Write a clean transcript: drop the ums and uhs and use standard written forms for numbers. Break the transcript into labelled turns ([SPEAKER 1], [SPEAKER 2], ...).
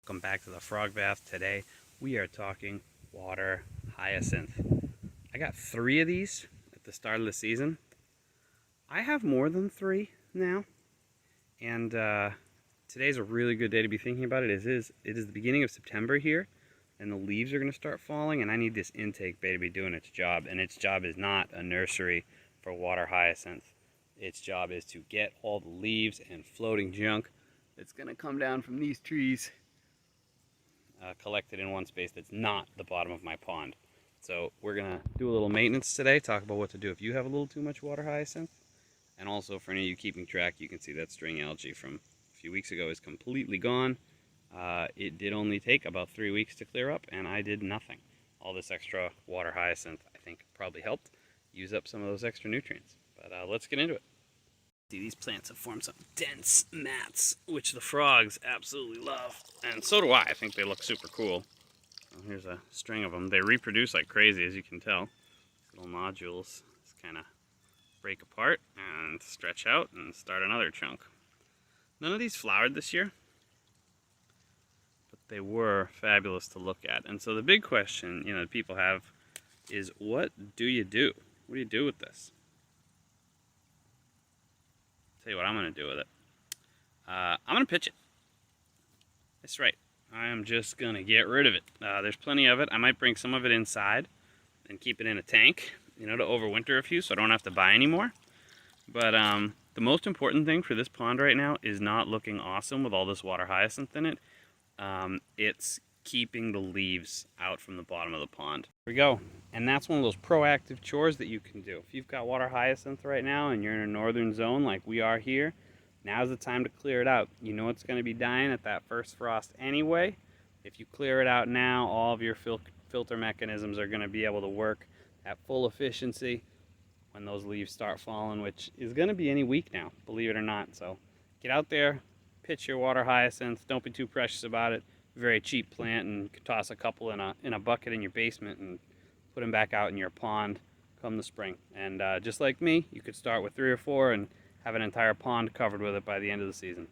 [SPEAKER 1] Welcome back to the frog bath. Today we are talking water hyacinth. I got 3 of these at the start of the season. I have more than 3 now, and today's a really good day to be thinking about it. It is the beginning of September here, and the leaves are going to start falling, and I need this intake bay to be doing its job, and its job is not a nursery for water hyacinth. Its job is to get all the leaves and floating junk that's going to come down from these trees collected in one space that's not the bottom of my pond. So we're going to do a little maintenance today, talk about what to do if you have a little too much water hyacinth. And also for any of you keeping track, you can see that string algae from a few weeks ago is completely gone. It did only take about 3 weeks to clear up, and I did nothing. All this extra water hyacinth, I think, probably helped use up some of those extra nutrients. But let's get into it. See, these plants have formed some dense mats, which the frogs absolutely love, and so do I. I think they look super cool. Well, here's a string of them. They reproduce like crazy, as you can tell. Little nodules just kind of break apart and stretch out and start another chunk. None of these flowered this year, but they were fabulous to look at. And so the big question, that people have is, what do you do? What do you do with this? Tell you what I'm going to do with it. I'm going to pitch it. That's right. I am just going to get rid of it. There's plenty of it. I might bring some of it inside and keep it in a tank, to overwinter a few so I don't have to buy any more. But the most important thing for this pond right now is not looking awesome with all this water hyacinth in it. It's keeping the leaves out from the bottom of the pond. Here we go. And that's one of those proactive chores that you can do. If you've got water hyacinth right now and you're in a northern zone like we are here, now's the time to clear it out. You know it's going to be dying at that first frost anyway. If you clear it out now, all of your filter mechanisms are going to be able to work at full efficiency when those leaves start falling, which is going to be any week now, believe it or not. So get out there, pitch your water hyacinth. Don't be too precious about it. Very cheap plant, and you can toss a couple in a bucket in your basement and put them back out in your pond come the spring. And just like me, you could start with 3 or 4 and have an entire pond covered with it by the end of the season.